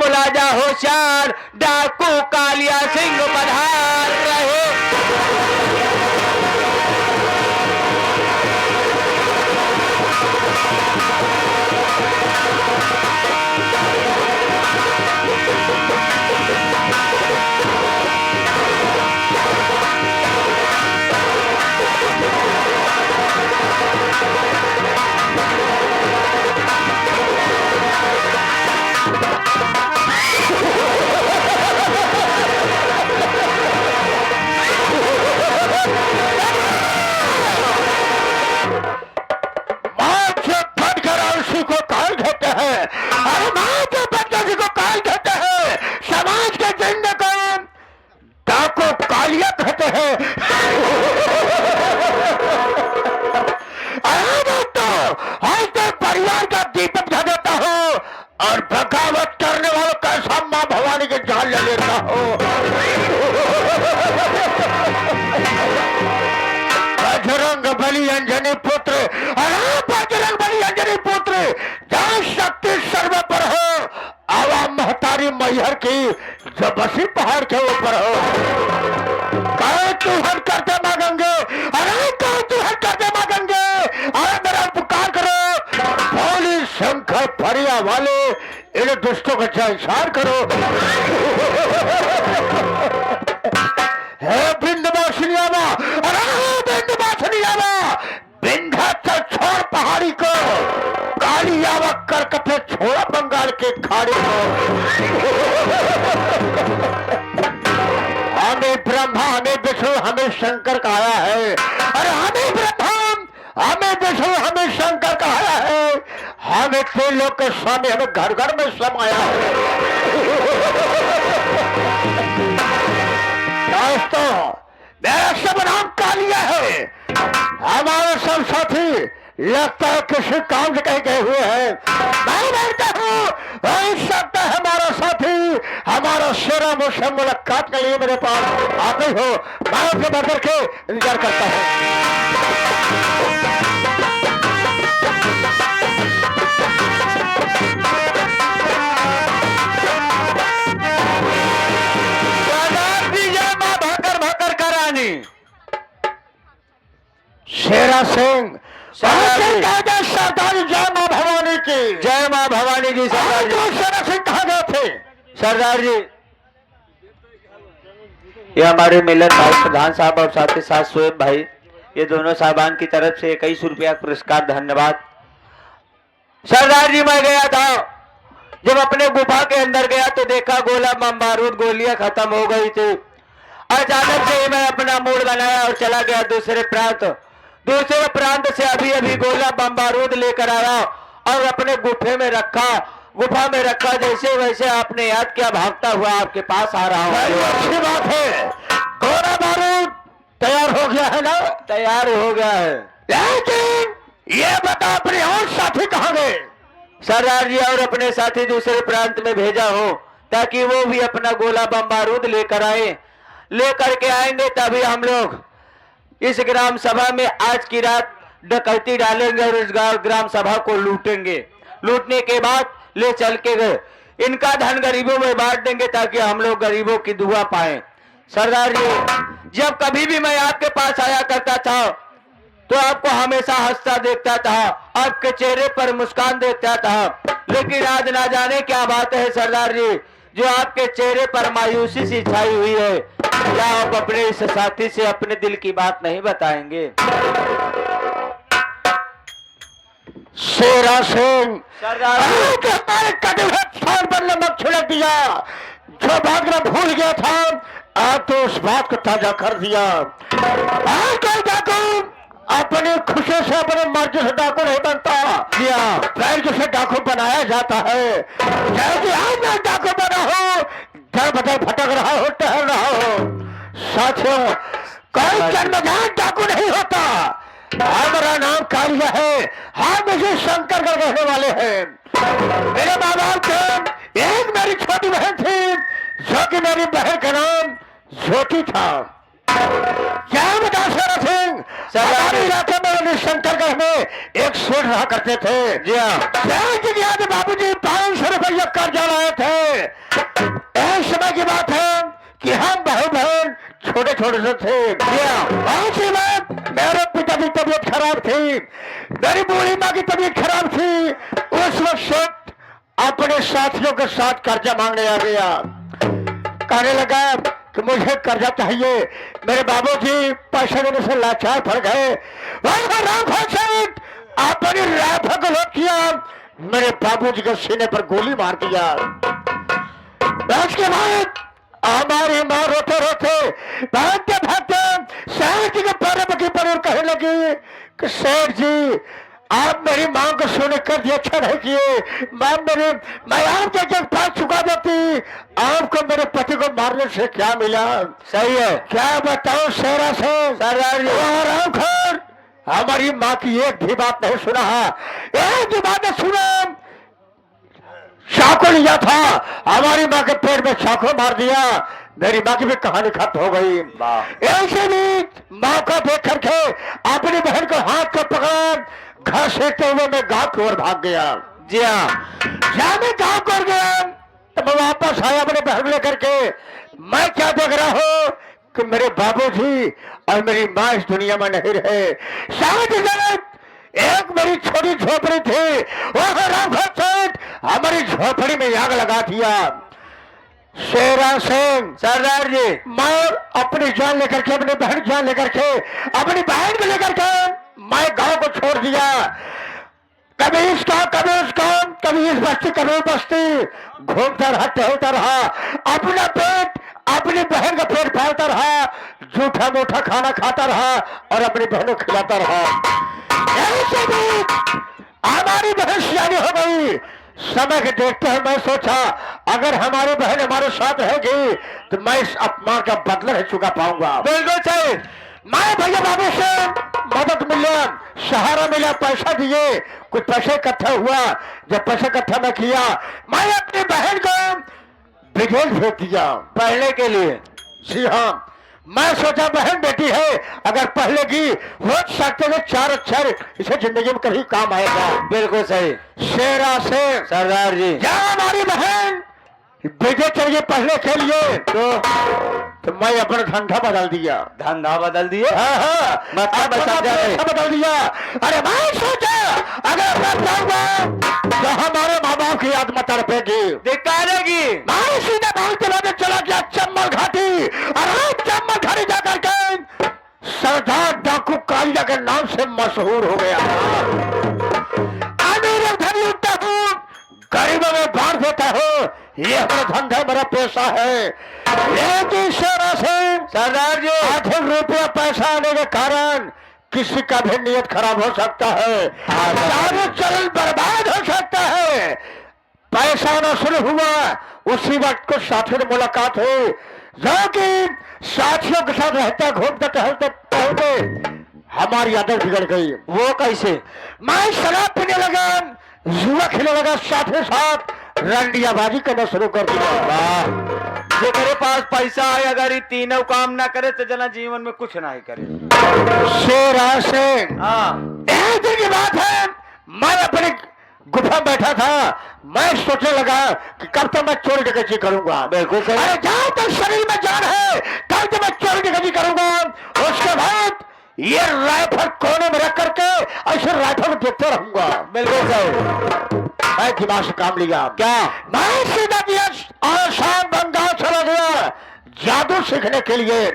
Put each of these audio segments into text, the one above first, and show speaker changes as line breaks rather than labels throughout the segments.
बोला जा होशियार, डाकू कालिया सिंह पधार रहे। परिवार का दीपक जगाता हो और बगावत करने वालों का ऐसा मां भवानी के जाल ले लेता हो। बजरंग बली अंजनी पुत्र, बजरंग बली अंजनी पुत्र, जहाँ शक्ति सर्व पर हो, आवा महतारी मैहर की जो बसी पहाड़ के ऊपर हो। कहे तू हर करते मांगेंगे, अरे कहे तू हर करते मांगेंगे, अरे मेरा पुकार करो। भोली शंकर फरिया वाले इन दुष्टों का जयकार करो। हे बिंदवासिनियावा, अरे बिंदवासिनियावा, विंध्याचल छोड़ पहाड़ी को, कालियावा करकटे छोड़ा बंगाल के खाड़ी को। हमें ब्रह्मा, हमें विष्णु, हमें शंकर कहा है। अरे हमें ब्रह्मा, हमें विष्णु, हमें शंकर कहा है। हमें त्रिलोक के स्वामी, हमें घर घर में समाया है। दोस्तों, मेरा सब नाम कालिया है। हमारे सब साथी लगता है किसी काम से कहीं गए हुए हैं। मैं बोलता हूँ हो सकता है हमारा साथी हमारा शेरा मुझसे मुलाकात के लिए मेरे पास आते हो। मैं उनके बदल के इंतजार करता हूँ। शेरा सिंह सरदार, जय मां भवानी की, जय मां भवानी की। सरदार जी, शेरा सिंह कहाँ गए थे? सरदार जी, ये हमारे मिलन भाई प्रधान साहब और साथ ही साथ स्वयं भाई, ये दोनों साहबान की तरफ से 21 रुपया पुरस्कार, धन्यवाद। सरदार जी, मैं गया था, जब अपने गुफा के अंदर गया तो देखा गोला बम बारूद गोलियां खत्म हो गई थी। अचानक से मैं अपना मूड बनाया और चला गया दूसरे प्रांत से अभी अभी गोला बम बारूद लेकर आया और अपने गुफा में रखा। जैसे वैसे आपने याद किया, भागता हुआ आपके पास आ रहा हूँ। अच्छी बात है, गोला बारूद तैयार हो गया है ना? तैयार हो गया है, लेकिन ये बता अपने और साथी कहाँ गए? सरदार जी, और अपने साथी दूसरे प्रांत में भेजा हो ताकि वो भी अपना गोला बम बारूद लेकर के आएंगे, तभी हम लोग इस ग्राम सभा में आज की रात डकैती डालेंगे और इस ग्राम सभा को लूटेंगे। लूटने के बाद ले चल के गए इनका धन गरीबों में बांट देंगे ताकि हम लोग गरीबों की दुआ पाएं। सरदार जी, जब कभी भी मैं आपके पास आया करता था तो आपको हमेशा हंसता देखता था, आपके चेहरे पर मुस्कान देखता था, लेकिन आज ना जाने क्या बात है सरदार जी, जो आपके चेहरे पर मायूसी सी छाई हुई है। क्या आप अपने इस साथी से अपने दिल की बात नहीं बताएंगे? शेरा सिंह, सरदार जी, हमारे कदम पर नमक छिड़क दिया, जो भागना भूल गया था आप तो उस बात को ताजा कर दिया। अपनी खुशी से अपने मर्जी से डाकू नहीं बनता, पैर से डाकू बनाया जाता है। जैसे आज मैं डाकू बना हूँ, दर बदर भटक रहा हो, टहल रहा हो। साथियों, कोई जन्मजात डाकू नहीं होता। हमारा नाम कालिया है, हम इसे शंकर का रहने वाले हैं। मेरे माँ बाप थे, एक मेरी छोटी बहन थी, जो कि मेरी बहन का नाम ज्योति था। क्या बता शेरा सिंह,
सिंह हमारे इलाके में शंकरगढ़ में एक सेठ रहा करते थे।
जी हाँ।
सेठ जी के बाबूजी 500 रुपया कर्जा लाए थे। एक समय की बात है कि हम भाई बहन छोटे छोटे से थे। ऐसी बात मेरे पिता की तबीयत खराब थी, मेरी बूढ़ी माँ की तबीयत खराब थी। उस वक्त सेठ अपने साथियों के साथ कर्जा मांगने आ गया। कहने लगा कि मुझे कर्जा चाहिए। मेरे बाबूजी पैसे देने से लाचार पड़ गए। अपनी राइफल को लोड किया, मेरे बाबूजी के सीने पर गोली मार दिया। उसके बाद हमारी माँ रोते रोते भागते भागते सेठ जी के पैरों पर गिर पड़ी और कहने लगी कि सेठ जी आप मेरी मां को सोने कर दिया, अच्छा नहीं किए। मैं आपके जग पास चुका देती, आपको मेरे पति को मारने से क्या मिला।
सही है।
क्या बताओ शेरा से सरदार जी, हमारी माँ की एक भी बात नहीं सुना, एक भी बात नहीं सुना। चाकू लिया था, हमारी माँ के पेट में चाकू मार दिया। मेरी माँ की भी कहानी खत्म हो गई। ऐसे भी माँ को देख करके अपनी बहन को हाथ को पकड़ घर सेकते हुए मैं गांव की ओर भाग गया।
जी हाँ।
जब मैं गांव को गया तो मैं वापस आया अपने बहन लेकर के। मैं क्या देख रहा हूँ कि मेरे बाबूजी और मेरी माँ इस दुनिया में नहीं रहे। शायद एक मेरी छोटी झोपड़ी थी, हमारी झोपड़ी में आग लगा दिया। शेरा सिंह सरदार जी, मैं अपनी जान लेकर के, अपनी बहन जान लेकर के, अपनी बहन को लेकर के मैं गांव को छोड़ दिया। कभी इसका कभी उसका, कभी इस बस्ती कभी उस बस्ती घूमता रहा, टहलता रहा, अपना पेट अपनी बहन का पेट पालता रहा, जूठा मोटा खाना खाता रहा और अपनी बहनों को खिलाता रहा। ऐसे भी हमारी बहन सियानी हो गई। समय के देखते हुए मैं सोचा अगर हमारी बहन हमारे साथ रहेगी तो मैं इस अपमान का बदला नहीं चुका पाऊंगा।
बिल्कुल सही।
मैं भैया बाबू से मदद मिला, सहारा मिला, पैसा दिए, कुछ पैसे इकट्ठा हुआ। जब पैसा इकट्ठा मैं किया, मैं अपनी बहन को विदेश भेज दिया पढ़ने के लिए। जी हाँ, मैं सोचा बहन बेटी है, अगर पहलेगी हो सकते हैं 4 अक्षर इसे जिंदगी में कभी काम आएगा।
बिल्कुल सही।
शेरा से
सरदार जी,
जब हमारी बहन विदेश चलिए पढ़ने के लिए तो मैं अपना धंधा बदल दिया।
धंधा बदल दिए?
हाँ,
मतलब
बदल दिया। अरे मैं सोचा अगर मैं जाऊंगा तो हमारे माँ बाप की याद मत तड़पेगी,
दिखाएगी।
मैं सीधे भागते भागते चला गया चम्बल घाटी। और चम्बल घाटी जाकर के सरदार डाकू कालिया के नाम से मशहूर हो गया। अमीर धनी उठता हूँ, गरीबों में बांट देता हूँ, ये हमारा धंधा, मेरा पैसा है। लेकिन शेरा सिंह सरदार जी, अधिक रुपया पैसा आने के कारण किसी का भी नियत खराब हो सकता है, सारे चरण बर्बाद हो सकता है। पैसा आना शुरू हुआ, उसी वक्त को साथियों से मुलाकात हुई, जो कि साथियों के साथ रहते घूमते टहलते टहलते हमारी आदत बिगड़ गई।
वो कैसे?
मैं शराब पीने लगा, जुआ खेलने लगा, साथ ही साथ रंडियाबाजी करना शुरू कर दिया।
जो तेरे पास पैसा है, अगर ये तीनों काम ना करे तो जना जीवन में कुछ ना ही करे।
शेरा सिंह,
हाँ,
एक दिन की बात है, मैं अपनी गुफा बैठा था। मैं सोचने लगा कि कब तक मैं चोरी डकैती करूंगा।
बिल्कुल सही।
अरे जहां तक शरीर में जान है कब तक मैं चोरी डकैती करूंगा। उसके बाद ये राइफल कोने में रख करके ऐसे राइफल देखते रहूंगा।
बिल्कुल सही।
मैं दिमाग से काम लिया।
क्या?
मैं सीधा दिया आसाम बंगाल चला गया जादू सीखने के लिए।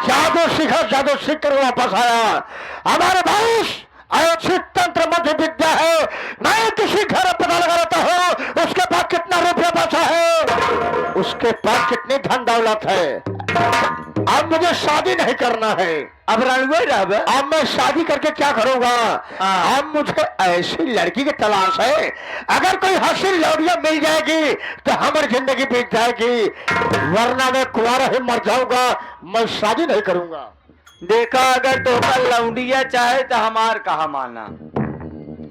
जादू सीखा, जादू सीख कर वापस आया। हमारे भाई अयोचित तंत्र मध्य विद्या है। मैं किसी घर पता लगा लेता हूँ उसके पास कितना रुपया बचा है, उसके पास कितनी धन दौलत है। अब मुझे शादी नहीं करना है,
अब रणवीर,
अब मैं शादी करके क्या करूंगा। अब मुझे ऐसी लड़की की तलाश है, अगर कोई हसीन लौड़िया मिल जाएगी तो हमारी जिंदगी बीत जाएगी, वरना मैं कुंवारा ही मर जाऊंगा। मैं शादी नहीं करूंगा।
देखा, अगर तो लौंडिया चाहे तो हमार कहा माना।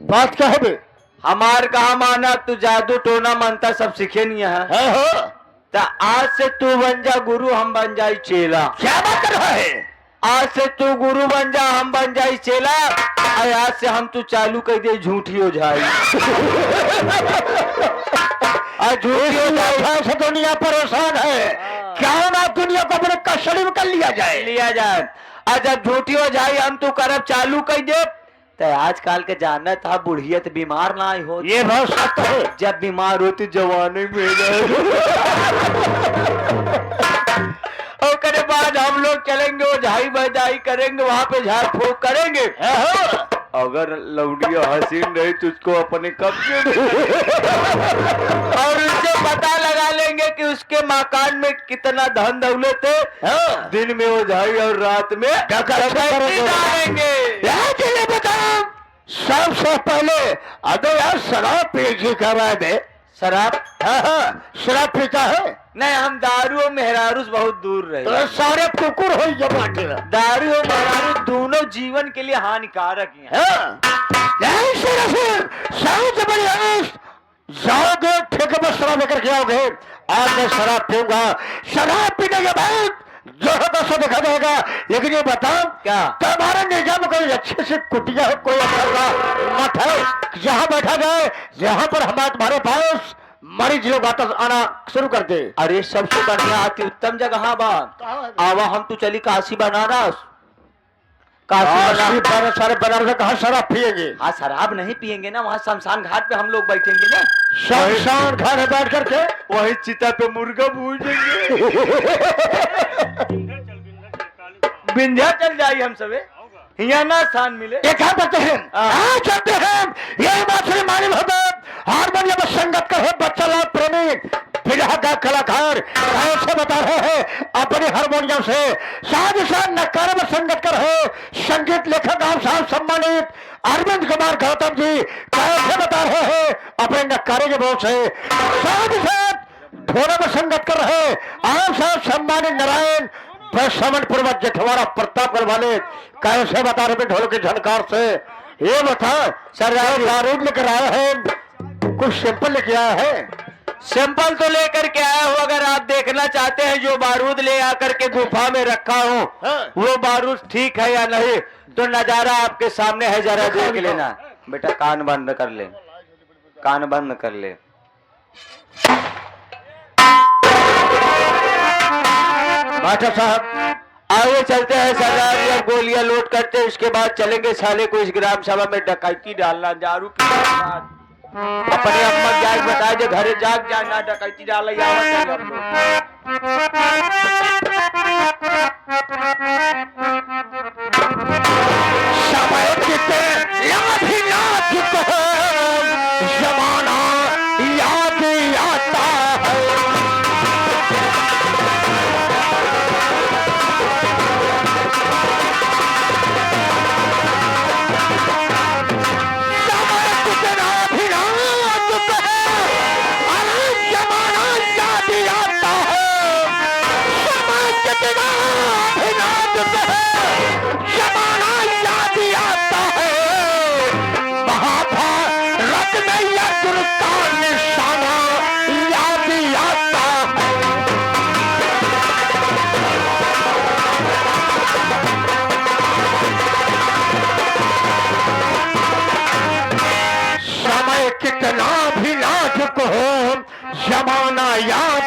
बात क्या है बे?
हमार कहा माना, तू जादू टोना मंत्र सब सीखे नहीं है
हो?
तो आज से तू बन जा गुरु, हम बन जाए चेला।
क्या बात कर रहा है?
आज से तू गुरु बन जा, हम बन जाई चेला, और आज से हम तू चालू कर दे झूठी हो जाई। और झूठी हो जाए
से दुनिया परेशान है, क्या ना दुनिया को अपने कस्टडी में कर लिया जाए।
और जब झूठी हो जाए हम तू करब चालू कर दे, तो आजकल के जाना था बुढ़ियत बीमार ना हो।
ये बहुत सत्य है।
जब बीमार होती जवानी में और करे बाद हम लोग चलेंगे, वो झाई बजाई करेंगे, वहां पे झाड़ फूक करेंगे। अगर लौडिया हसीन रही तो उसको अपने कब्जे में और उससे पता लगा लेंगे कि उसके मकान में कितना धन दौलत है। दिन में वो झाई और रात में डालेंगे।
सबसे पहले अरे यार शराब पी कर रहा है।
शराब?
शराब पीता है?
नहीं, हम दारू और मेहरारू से बहुत दूर रहे।
तो सारे कुकुर हो जमाते।
दारू और मेहरारू दोनों जीवन के लिए हानिकारक हैं।
जाओगे ठेके में शराब लेकर के आओगे, आज मैं शराब पीऊंगा, शराब पीने के बाद जो होगा सो देखा जाएगा। लेकिन ये बताओ
क्या
तुम्हारे निजाम कोई अच्छे से कुटिया है, कोई मत है जहाँ बैठा जाए, जहाँ पर हमारे पास मरीज लोग वापस आना शुरू कर दे।
अरे सबसे बढ़िया आती उत्तम जगह बा, आवा हम तो चली काशी बनारस। काशी
सारे बनारस कहाँ शराब पिएंगे?
हाँ, शराब नहीं पिएंगे ना, वहाँ शमशान घाट पे हम लोग बैठेंगे ना।
शमशान घाट में बैठ करके
वही चिता पे मुर्गा भूजेंगे। विंध्याचल जाई हम सबे, यहाँ ना स्थान मिले।
एक काम करते हैं, आज चलते हैं, यही बात से मालूम होता है हारमोनियम में संगत कर है बच्चा लाल प्रेमी बिरहा का कलाकार ऐसे बता रहे हैं अपने हारमोनियम से। साथ ही साथ नक्कारे में संगत कर है संगीत लेखक आप साहब सम्मानित अरविंद कुमार गौतम जी कैसे बता रहे हैं अपने नक्कारे के बोल से। साथ ही साथ ढोले में संगत कर रहे आप साहब सम्मानित नारायण समन पूर्वक जेठवाड़ा प्रतापगढ़ वाले कैसे बता रहे ढोल के झनकार से। ये बता सर बारूद लेकर आया है, कुछ सैंपल लेके आया है?
सैंपल तो लेकर के आया हूँ, अगर आप देखना चाहते हैं जो बारूद ले आकर के गुफा में रखा हूँ वो बारूद ठीक है या नहीं, तो नजारा आपके सामने है, जरा देख लेना। बेटा कान बंद कर ले, कान बंद कर ले।
मास्टर साहब
आगे चलते हैं सरदार जी, अब गोलियां लोड करते हैं, उसके बाद चलेंगे साले को इस ग्राम सभा में डकैती डालना, दारू के साथ। अपने अम्मा जाग बताए जो घरे जाग जाना, डकैती डाल
समय कितने जमाना याद आता है। कितना भी नाजुक हो जमाना याद